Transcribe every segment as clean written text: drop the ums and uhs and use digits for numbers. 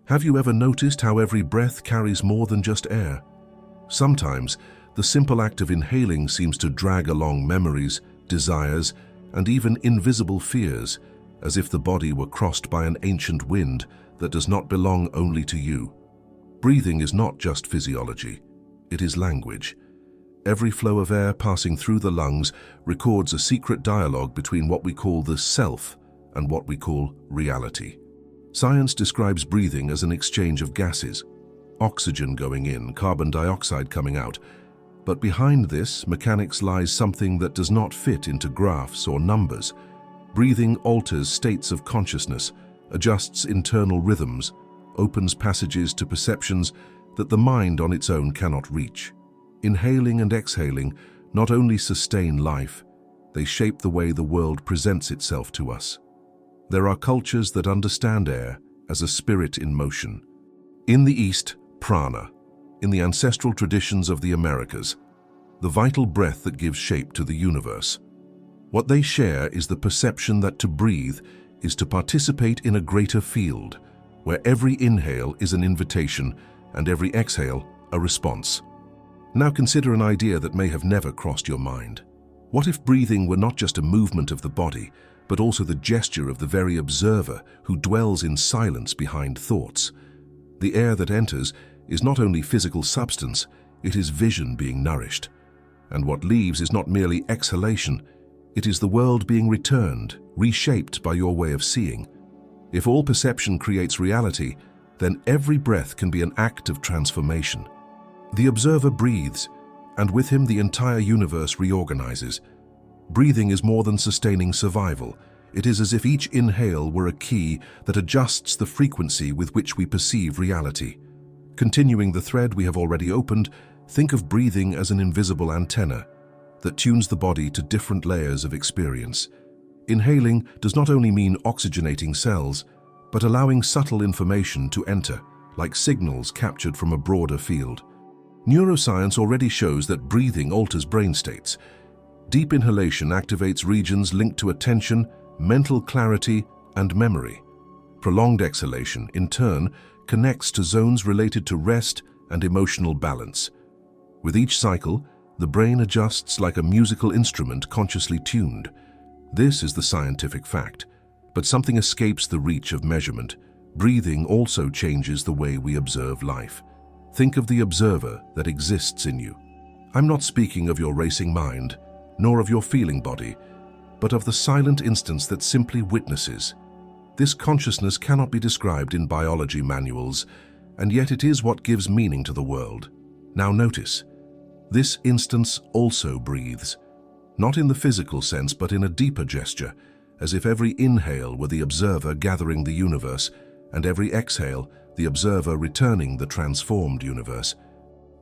Have you ever noticed how every breath carries more than just air? Sometimes, the simple act of inhaling seems to drag along memories, desires, and even invisible fears, as if the body were crossed by an ancient wind that does not belong only to you. Breathing is not just physiology, it is language. Every flow of air passing through the lungs records a secret dialogue between what we call the self and what we call reality. Science describes breathing as an exchange of gases, oxygen going in, carbon dioxide coming out. But behind this mechanics lies something that does not fit into graphs or numbers. Breathing alters states of consciousness, adjusts internal rhythms, opens passages to perceptions that the mind on its own cannot reach. Inhaling and exhaling not only sustain life, they shape the way the world presents itself to us. There are cultures that understand air as a spirit in motion. In the East, prana. In the ancestral traditions of the Americas, the vital breath that gives shape to the universe. What they share is the perception that to breathe is to participate in a greater field, where every inhale is an invitation and every exhale a response. Now consider an idea that may have never crossed your mind. What if breathing were not just a movement of the body, but also the gesture of the very observer who dwells in silence behind thoughts? The air that enters is not only physical substance, it is vision being nourished. And what leaves is not merely exhalation, it is the world being returned, reshaped by your way of seeing. If all perception creates reality, then every breath can be an act of transformation. The observer breathes, and with him the entire universe reorganizes. Breathing is more than sustaining survival. It is as if each inhale were a key that adjusts the frequency with which we perceive reality. Continuing the thread we have already opened, think of breathing as an invisible antenna that tunes the body to different layers of experience. Inhaling does not only mean oxygenating cells, but allowing subtle information to enter, like signals captured from a broader field. Neuroscience already shows that breathing alters brain states. Deep inhalation activates regions linked to attention, mental clarity, and memory. Prolonged exhalation, in turn, connects to zones related to rest and emotional balance. With each cycle, the brain adjusts like a musical instrument consciously tuned. This is the scientific fact, but something escapes the reach of measurement. Breathing also changes the way we observe life. Think of the observer that exists in you. I'm not speaking of your racing mind, nor of your feeling body, but of the silent instance that simply witnesses. This consciousness cannot be described in biology manuals, and yet it is what gives meaning to the world. Now notice, this instance also breathes, not in the physical sense but in a deeper gesture, as if every inhale were the observer gathering the universe, and every exhale the observer returning the transformed universe.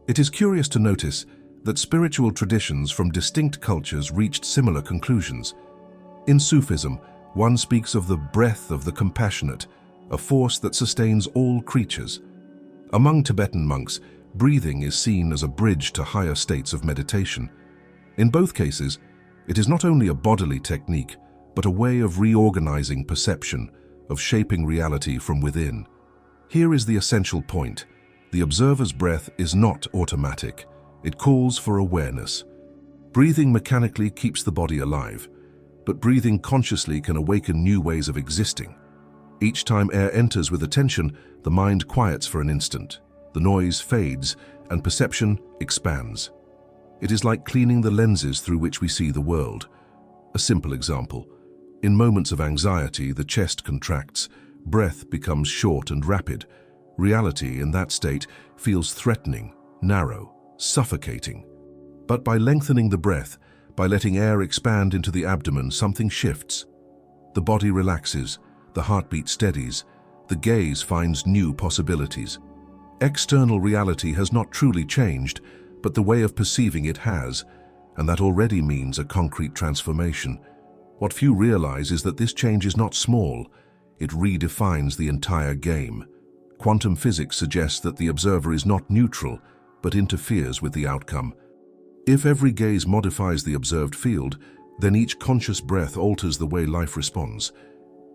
It is curious to notice that spiritual traditions from distinct cultures reached similar conclusions. In Sufism, one speaks of the breath of the compassionate, a force that sustains all creatures. Among Tibetan monks, breathing is seen as a bridge to higher states of meditation. In both cases, it is not only a bodily technique, but a way of reorganizing perception, of shaping reality from within. Here is the essential point. The observer's breath is not automatic. It calls for awareness. Breathing mechanically keeps the body alive, but breathing consciously can awaken new ways of existing. Each time air enters with attention, the mind quiets for an instant. The noise fades, and perception expands. It is like cleaning the lenses through which we see the world. A simple example. In moments of anxiety, the chest contracts, breath becomes short and rapid. Reality in that state feels threatening, narrow, suffocating. But by lengthening the breath, by letting air expand into the abdomen, something shifts. The body relaxes, the heartbeat steadies, the gaze finds new possibilities. External reality has not truly changed, but the way of perceiving it has, and that already means a concrete transformation. What few realize is that this change is not small, it redefines the entire game. Quantum physics suggests that the observer is not neutral, but interferes with the outcome. If every gaze modifies the observed field, then each conscious breath alters the way life responds.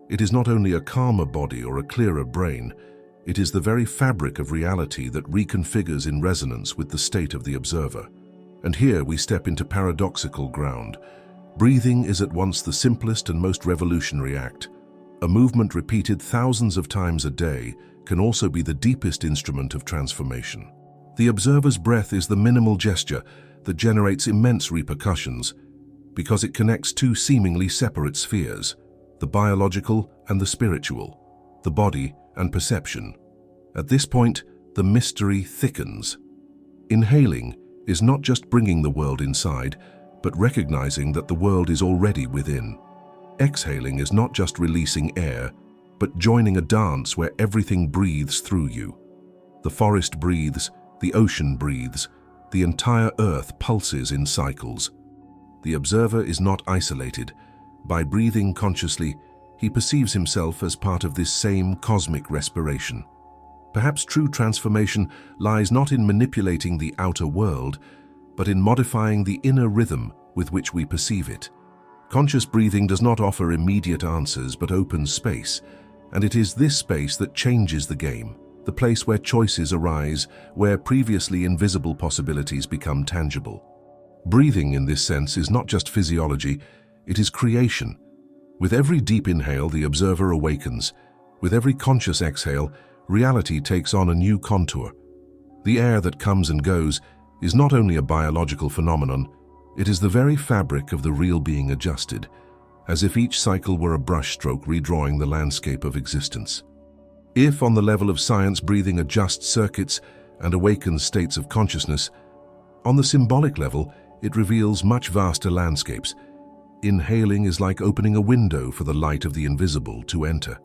It is not only a calmer body or a clearer brain, It is the very fabric of reality that reconfigures in resonance with the state of the observer. And here we step into paradoxical ground. Breathing is at once the simplest and most revolutionary act. A movement repeated thousands of times a day can also be the deepest instrument of transformation. The observer's breath is the minimal gesture that generates immense repercussions because it connects two seemingly separate spheres, the biological and the spiritual, the body and perception. At this point, the mystery thickens. Inhaling is not just bringing the world inside, but recognizing that the world is already within. Exhaling is not just releasing air, but joining a dance where everything breathes through you. The forest breathes, the ocean breathes, the entire earth pulses in cycles. The observer is not isolated. By breathing consciously, he perceives himself as part of this same cosmic respiration. Perhaps true transformation lies not in manipulating the outer world, but in modifying the inner rhythm with which we perceive it. Conscious breathing does not offer immediate answers, but opens space, and it is this space that changes the game, the place where choices arise, where previously invisible possibilities become tangible. Breathing, in this sense, is not just physiology, it is creation. With every deep inhale, the observer awakens. With every conscious exhale, reality takes on a new contour. The air that comes and goes is not only a biological phenomenon, it is the very fabric of the real being adjusted, as if each cycle were a brushstroke redrawing the landscape of existence. If, on the level of science, breathing adjusts circuits and awakens states of consciousness, on the symbolic level, it reveals much vaster landscapes. Inhaling is like opening a window for the light of the invisible to enter.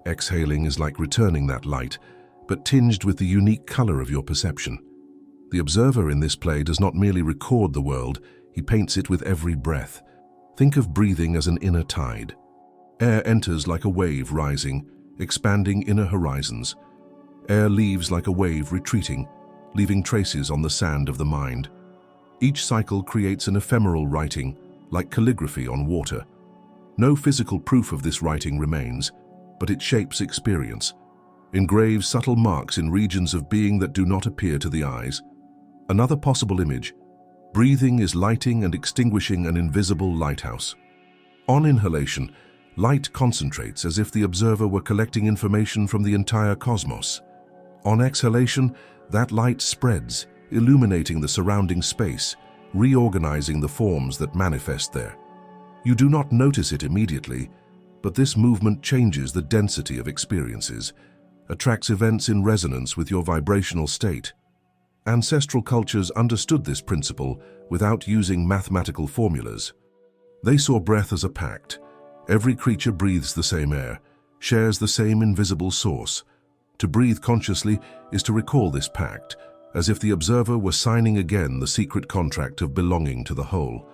Exhaling is like returning that light, but tinged with the unique color of your perception. The observer in this play does not merely record the world, he paints it with every breath. Think of breathing as an inner tide. Air enters like a wave rising, expanding inner horizons. Air leaves like a wave retreating, leaving traces on the sand of the mind. Each cycle creates an ephemeral writing, like calligraphy on water. No physical proof of this writing remains, but it shapes experience, engraves subtle marks in regions of being that do not appear to the eyes. Another possible image: breathing is lighting and extinguishing an invisible lighthouse. On inhalation, light concentrates as if the observer were collecting information from the entire cosmos. On exhalation, that light spreads, illuminating the surrounding space, reorganizing the forms that manifest there. You do not notice it immediately, but this movement changes the density of experiences, attracts events in resonance with your vibrational state. Ancestral cultures understood this principle without using mathematical formulas. They saw breath as a pact. Every creature breathes the same air, shares the same invisible source. To breathe consciously is to recall this pact, as if the observer were signing again the secret contract of belonging to the whole.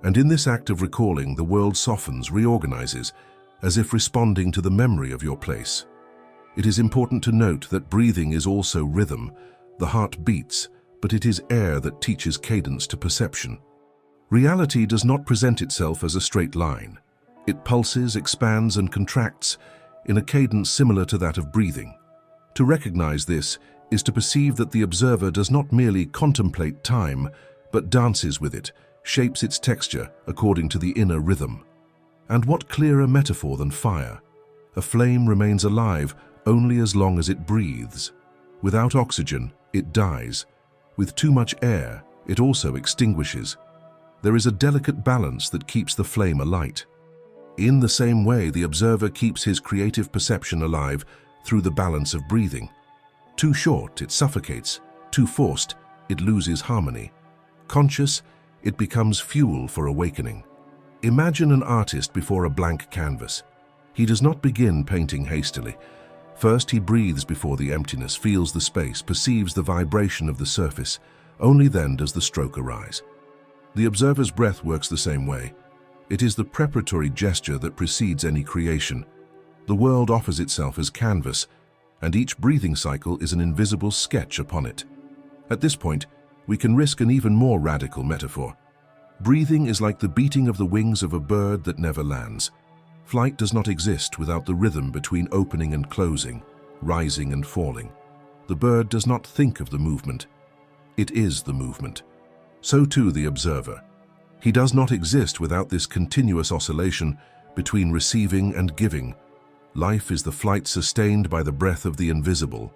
And in this act of recalling, the world softens, reorganizes, as if responding to the memory of your place. It is important to note that breathing is also rhythm. The heart beats, but it is air that teaches cadence to perception. Reality does not present itself as a straight line. It pulses, expands, and contracts in a cadence similar to that of breathing. To recognize this is to perceive that the observer does not merely contemplate time, but dances with it, shapes its texture according to the inner rhythm. And what clearer metaphor than fire? A flame remains alive only as long as it breathes. Without oxygen, it dies. With too much air, it also extinguishes. There is a delicate balance that keeps the flame alight. In the same way, the observer keeps his creative perception alive through the balance of breathing. Too short, it suffocates. Too forced, it loses harmony. Conscious, it becomes fuel for awakening. Imagine an artist before a blank canvas. He does not begin painting hastily. First, he breathes before the emptiness, feels the space, perceives the vibration of the surface. Only then does the stroke arise. The observer's breath works the same way. It is the preparatory gesture that precedes any creation. The world offers itself as canvas, and each breathing cycle is an invisible sketch upon it. At this point, we can risk an even more radical metaphor. Breathing is like the beating of the wings of a bird that never lands. Flight does not exist without the rhythm between opening and closing. rising and falling. The bird does not think of the movement. It is the movement. So too the observer. He does not exist without this continuous oscillation between receiving and giving. Life is the flight sustained by the breath of the invisible.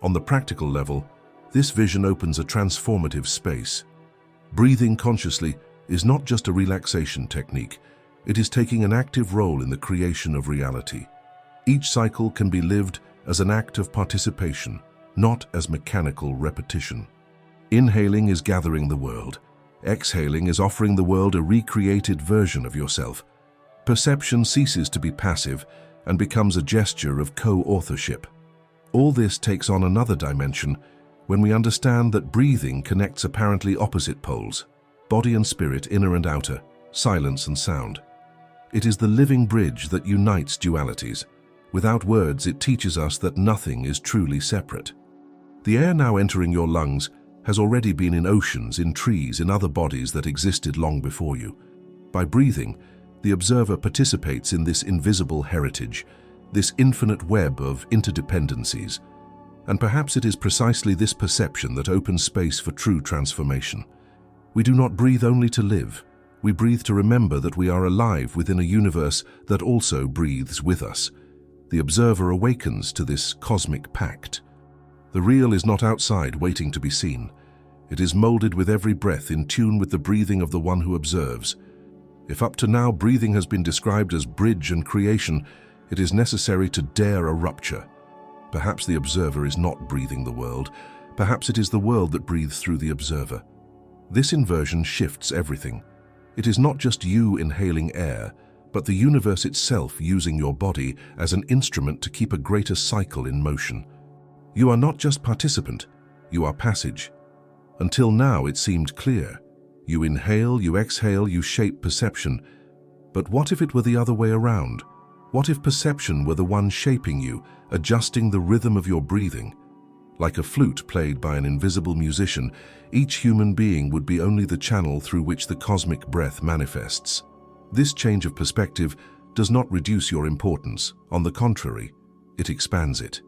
On the practical level, this vision opens a transformative space. Breathing consciously is not just a relaxation technique. It is taking an active role in the creation of reality. Each cycle can be lived as an act of participation, not as mechanical repetition. Inhaling is gathering the world. Exhaling is offering the world a recreated version of yourself. Perception ceases to be passive and becomes a gesture of co-authorship. All this takes on another dimension when we understand that breathing connects apparently opposite poles, body and spirit, inner and outer, silence and sound. It is the living bridge that unites dualities. Without words, it teaches us that nothing is truly separate. The air now entering your lungs has already been in oceans, in trees, in other bodies that existed long before you. By breathing, the observer participates in this invisible heritage, this infinite web of interdependencies. And perhaps it is precisely this perception that opens space for true transformation. We do not breathe only to live. We breathe to remember that we are alive within a universe that also breathes with us. The observer awakens to this cosmic pact. The real is not outside waiting to be seen. It is molded with every breath, in tune with the breathing of the one who observes. If up to now breathing has been described as bridge and creation, it is necessary to dare a rupture. Perhaps the observer is not breathing the world. Perhaps it is the world that breathes through the observer. This inversion shifts everything. It is not just you inhaling air, but the universe itself using your body as an instrument to keep a greater cycle in motion. You are not just participant, you are passage. Until now it seemed clear. You inhale, you exhale, you shape perception. But what if it were the other way around? What if perception were the one shaping you, adjusting the rhythm of your breathing? Like a flute played by an invisible musician, each human being would be only the channel through which the cosmic breath manifests. This change of perspective does not reduce your importance. On the contrary, it expands it.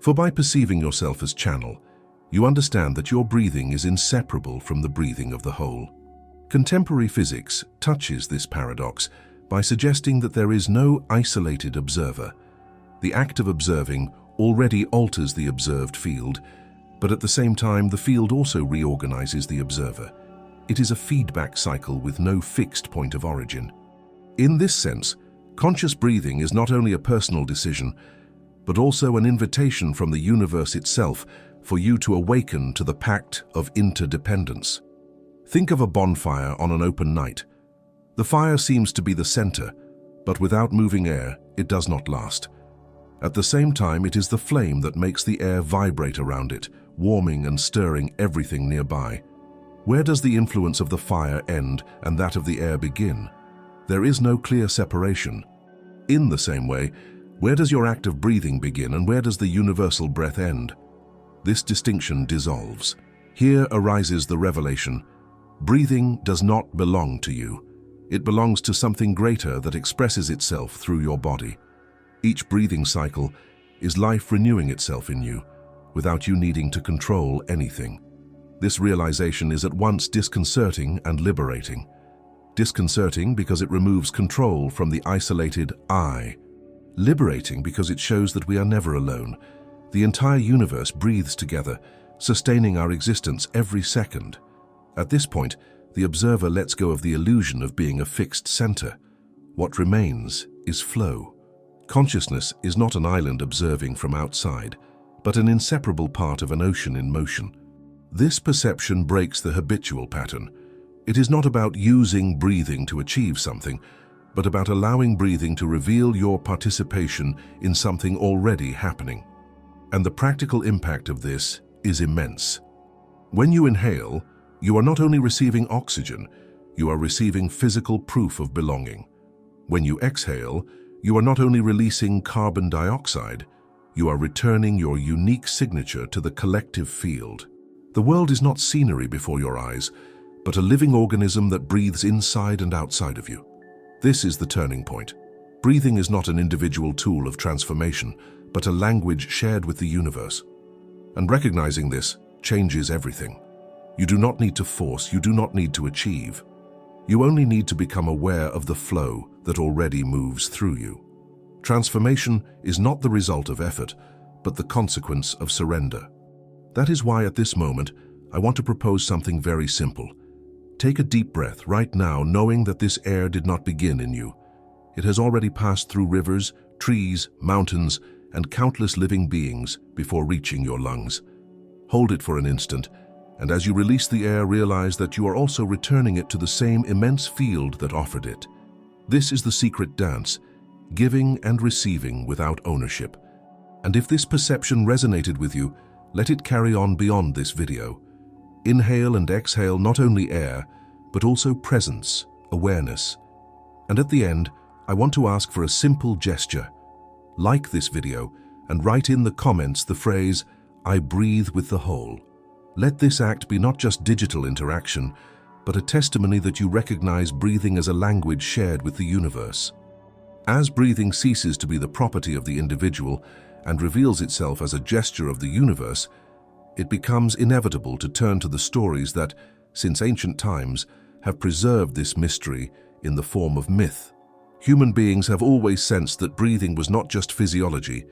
For by perceiving yourself as channel, you understand that your breathing is inseparable from the breathing of the whole. Contemporary physics touches this paradox by suggesting that there is no isolated observer. The act of observing already alters the observed field, but at the same time the field also reorganizes the observer. It is a feedback cycle with no fixed point of origin. In this sense, conscious breathing is not only a personal decision, but also an invitation from the universe itself for you to awaken to the pact of interdependence. Think of a bonfire on an open night. The fire seems to be the center, but without moving air, it does not last. At the same time, it is the flame that makes the air vibrate around it, warming and stirring everything nearby. Where does the influence of the fire end and that of the air begin? There is no clear separation. In the same way, where does your act of breathing begin and where does the universal breath end? This distinction dissolves. Here arises the revelation. Breathing does not belong to you. It belongs to something greater that expresses itself through your body. Each breathing cycle is life renewing itself in you, without you needing to control anything. This realization is at once disconcerting and liberating. Disconcerting because it removes control from the isolated I. Liberating because it shows that we are never alone. The entire universe breathes together, sustaining our existence every second. At this point, the observer lets go of the illusion of being a fixed center. What remains is flow. Consciousness is not an island observing from outside, but an inseparable part of an ocean in motion. This perception breaks the habitual pattern. It is not about using breathing to achieve something, but about allowing breathing to reveal your participation in something already happening. And the practical impact of this is immense. When you inhale, you are not only receiving oxygen, you are receiving physical proof of belonging. When you exhale, you are not only releasing carbon dioxide, you are returning your unique signature to the collective field. The world is not scenery before your eyes, but a living organism that breathes inside and outside of you. This is the turning point. Breathing is not an individual tool of transformation, but a language shared with the universe. And recognizing this changes everything. You do not need to force, you do not need to achieve. You only need to become aware of the flow that already moves through you. Transformation is not the result of effort, but the consequence of surrender. That is why at this moment, I want to propose something very simple. Take a deep breath right now, knowing that this air did not begin in you. It has already passed through rivers, trees, mountains, and countless living beings before reaching your lungs. Hold it for an instant, and as you release the air, realize that you are also returning it to the same immense field that offered it. This is the secret dance, giving and receiving without ownership. And if this perception resonated with you, let it carry on beyond this video. Inhale and exhale not only air, but also presence, awareness. And at the end, I want to ask for a simple gesture. Like this video and write in the comments the phrase, "I breathe with the whole." Let this act be not just digital interaction, but a testimony that you recognize breathing as a language shared with the universe. As breathing ceases to be the property of the individual and reveals itself as a gesture of the universe, it becomes inevitable to turn to the stories that, since ancient times, have preserved this mystery in the form of myth. Human beings have always sensed that breathing was not just physiology,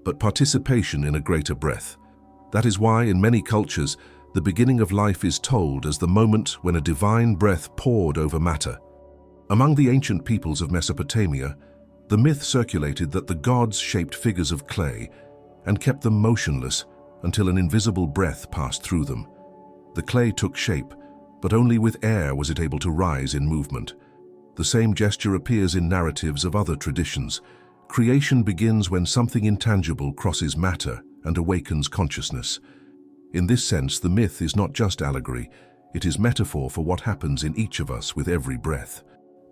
but participation in a greater breath. That is why, in many cultures, the beginning of life is told as the moment when a divine breath poured over matter. Among the ancient peoples of Mesopotamia, the myth circulated that the gods shaped figures of clay and kept them motionless until an invisible breath passed through them. The clay took shape, but only with air was it able to rise in movement. The same gesture appears in narratives of other traditions. Creation begins when something intangible crosses matter and awakens consciousness. In this sense, the myth is not just allegory, it is metaphor for what happens in each of us with every breath.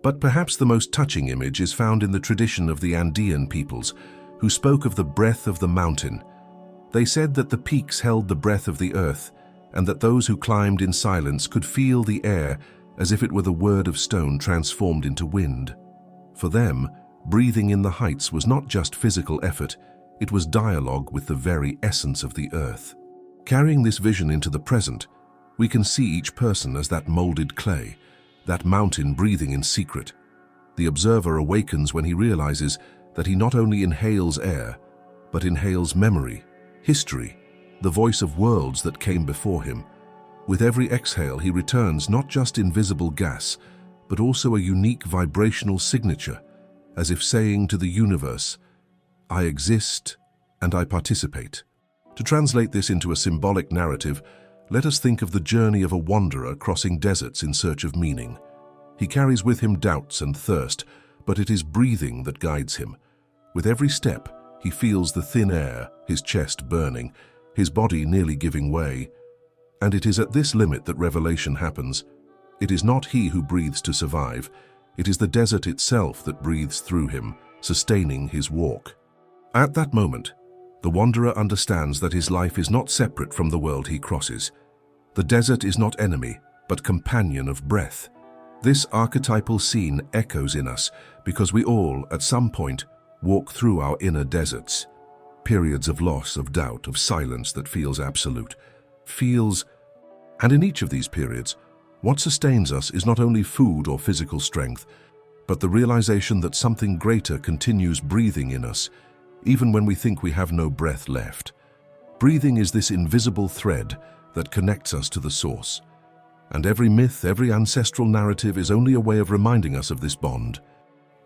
But perhaps the most touching image is found in the tradition of the Andean peoples, who spoke of the breath of the mountain. They said that the peaks held the breath of the earth, and that those who climbed in silence could feel the air as if it were the word of stone transformed into wind. For them, breathing in the heights was not just physical effort, it was dialogue with the very essence of the earth. Carrying this vision into the present, we can see each person as that molded clay, that mountain breathing in secret. The observer awakens when he realizes that he not only inhales air, but inhales memory, history, the voice of worlds that came before him. With every exhale, he returns not just invisible gas, but also a unique vibrational signature, as if saying to the universe, "I exist and I participate." To translate this into a symbolic narrative, let us think of the journey of a wanderer crossing deserts in search of meaning. He carries with him doubts and thirst, but it is breathing that guides him. With every step, he feels the thin air, his chest burning, his body nearly giving way. And it is at this limit that revelation happens. It is not he who breathes to survive. It is the desert itself that breathes through him, sustaining his walk. At that moment, the wanderer understands that his life is not separate from the world he crosses. The desert is not enemy, but companion of breath. This archetypal scene echoes in us because we all, at some point, walk through our inner deserts. Periods of loss, of doubt, of silence that feels absolute. And in each of these periods, what sustains us is not only food or physical strength, but the realization that something greater continues breathing in us, even when we think we have no breath left. Breathing is this invisible thread that connects us to the source. And every myth, every ancestral narrative is only a way of reminding us of this bond.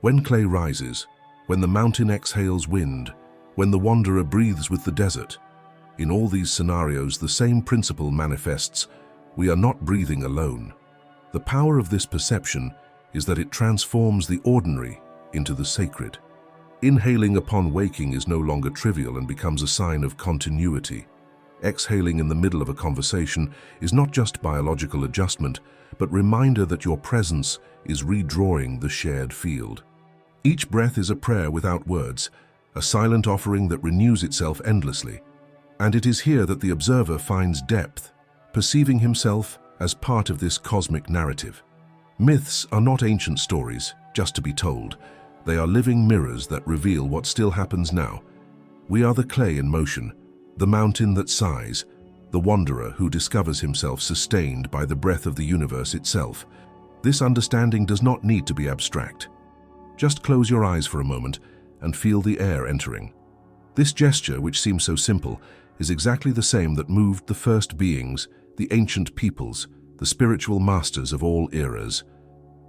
When clay rises, when the mountain exhales wind, when the wanderer breathes with the desert, in all these scenarios, the same principle manifests. We are not breathing alone. The power of this perception is that it transforms the ordinary into the sacred. Inhaling upon waking is no longer trivial and becomes a sign of continuity. Exhaling in the middle of a conversation is not just biological adjustment, but reminder that your presence is redrawing the shared field. Each breath is a prayer without words, a silent offering that renews itself endlessly. And it is here that the observer finds depth, perceiving himself as part of this cosmic narrative. Myths are not ancient stories, just to be told. They are living mirrors that reveal what still happens now. We are the clay in motion, the mountain that sighs, the wanderer who discovers himself sustained by the breath of the universe itself. This understanding does not need to be abstract. Just close your eyes for a moment and feel the air entering. This gesture, which seems so simple, is exactly the same that moved the first beings, the ancient peoples, the spiritual masters of all eras.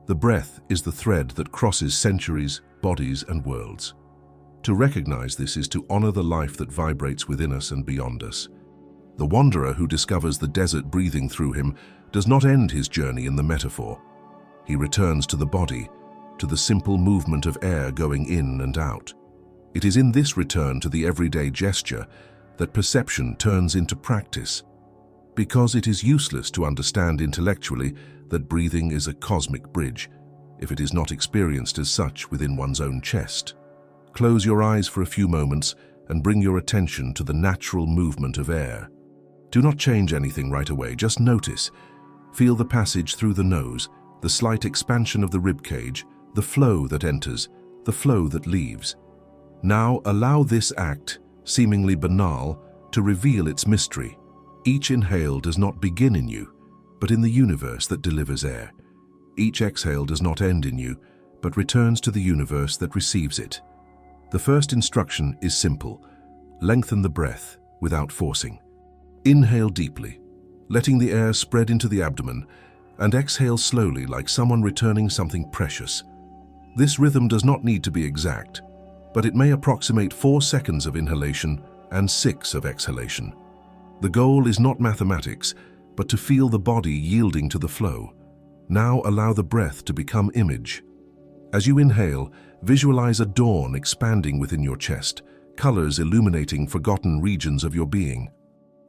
The breath is the thread that crosses centuries, bodies, and worlds. To recognize this is to honor the life that vibrates within us and beyond us. The wanderer who discovers the desert breathing through him does not end his journey in the metaphor. He returns to the body, to the simple movement of air going in and out. It is in this return to the everyday gesture that perception turns into practice. Because it is useless to understand intellectually that breathing is a cosmic bridge, if it is not experienced as such within one's own chest. Close your eyes for a few moments and bring your attention to the natural movement of air. Do not change anything right away, just notice. Feel the passage through the nose, the slight expansion of the ribcage, the flow that enters, the flow that leaves. Now allow this act, seemingly banal, to reveal its mystery. Each inhale does not begin in you, but in the universe that delivers air. Each exhale does not end in you, but returns to the universe that receives it. The first instruction is simple. Lengthen the breath without forcing. Inhale deeply, letting the air spread into the abdomen, and exhale slowly like someone returning something precious. This rhythm does not need to be exact, but it may approximate 4 seconds of inhalation and 6 of exhalation. The goal is not mathematics, but to feel the body yielding to the flow. Now allow the breath to become image. As you inhale, visualize a dawn expanding within your chest, colors illuminating forgotten regions of your being.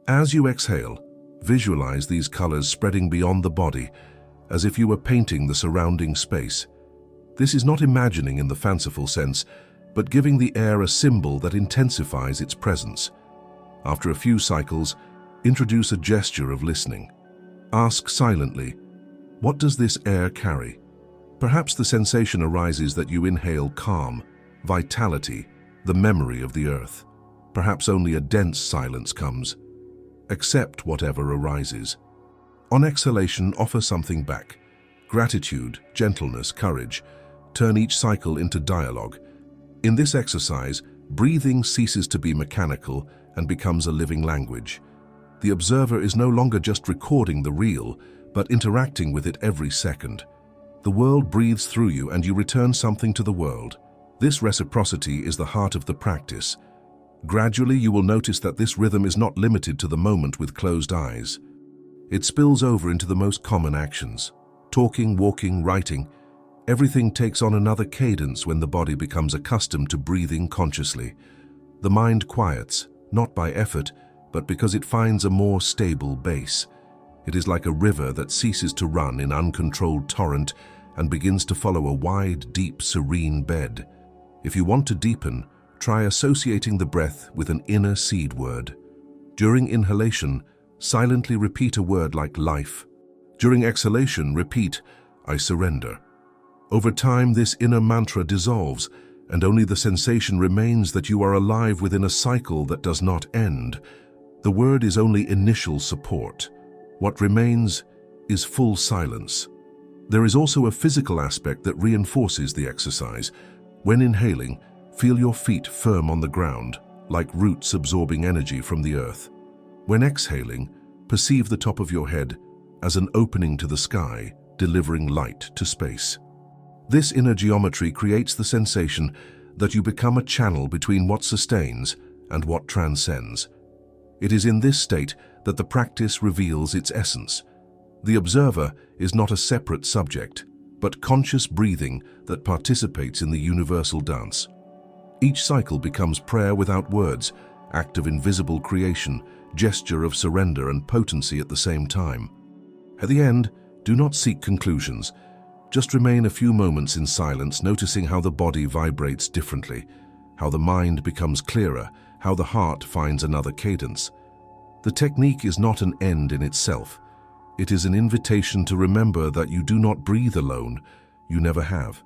As you exhale, visualize these colors spreading beyond the body, as if you were painting the surrounding space. This is not imagining in the fanciful sense, but giving the air a symbol that intensifies its presence. After a few cycles, introduce a gesture of listening. Ask silently, what does this air carry? Perhaps the sensation arises that you inhale calm, vitality, the memory of the earth. Perhaps only a dense silence comes. Accept whatever arises. On exhalation, offer something back. Gratitude, gentleness, courage. Turn each cycle into dialogue. In this exercise, breathing ceases to be mechanical and becomes a living language. The observer is no longer just recording the real, but interacting with it every second. The world breathes through you and you return something to the world. This reciprocity is the heart of the practice. Gradually, you will notice that this rhythm is not limited to the moment with closed eyes. It spills over into the most common actions. Talking, walking, writing. Everything takes on another cadence when the body becomes accustomed to breathing consciously. The mind quiets, not by effort, but because it finds a more stable base. It is like a river that ceases to run in uncontrolled torrent and begins to follow a wide, deep, serene bed. If you want to deepen, try associating the breath with an inner seed word. During inhalation, silently repeat a word like life. During exhalation, repeat, I surrender. Over time, this inner mantra dissolves, and only the sensation remains that you are alive within a cycle that does not end. The word is only initial support. What remains is full silence. There is also a physical aspect that reinforces the exercise. When inhaling, feel your feet firm on the ground, like roots absorbing energy from the earth. When exhaling, perceive the top of your head as an opening to the sky, delivering light to space. This inner geometry creates the sensation that you become a channel between what sustains and what transcends. It is in this state that the practice reveals its essence. The observer is not a separate subject, but conscious breathing that participates in the universal dance. Each cycle becomes prayer without words, act of invisible creation, gesture of surrender and potency at the same time. At the end, do not seek conclusions. Just remain a few moments in silence, noticing how the body vibrates differently, how the mind becomes clearer, how the heart finds another cadence. The technique is not an end in itself. It is an invitation to remember that you do not breathe alone, you never have.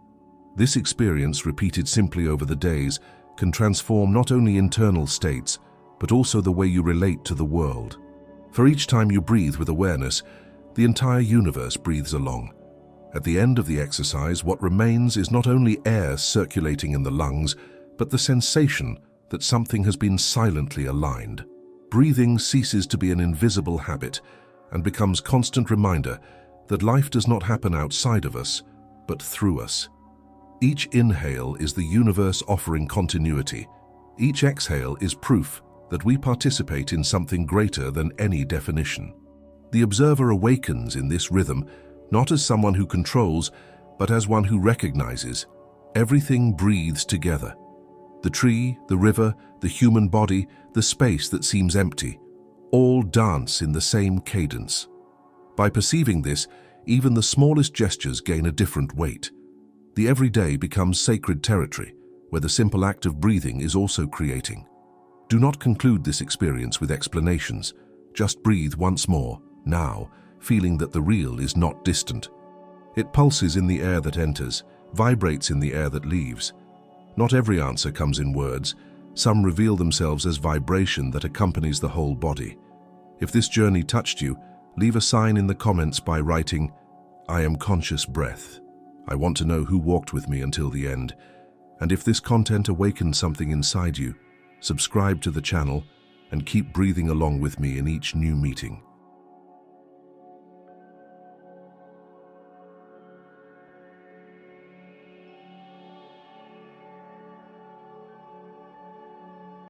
This experience, repeated simply over the days, can transform not only internal states, but also the way you relate to the world. For each time you breathe with awareness, the entire universe breathes along. At the end of the exercise, what remains is not only air circulating in the lungs, but the sensation that something has been silently aligned. Breathing ceases to be an invisible habit and becomes a constant reminder that life does not happen outside of us, but through us. Each inhale is the universe offering continuity. Each exhale is proof that we participate in something greater than any definition. The observer awakens in this rhythm, not as someone who controls, but as one who recognizes. Everything breathes together. The tree, the river, the human body, the space that seems empty, all dance in the same cadence. By perceiving this, even the smallest gestures gain a different weight. The everyday becomes sacred territory, where the simple act of breathing is also creating. Do not conclude this experience with explanations. Just breathe once more, now, feeling that the real is not distant. It pulses in the air that enters, vibrates in the air that leaves. Not every answer comes in words. Some reveal themselves as vibration that accompanies the whole body. If this journey touched you, leave a sign in the comments by writing, "I am conscious breath. I want to know who walked with me until the end." And if this content awakened something inside you, subscribe to the channel and keep breathing along with me in each new meeting.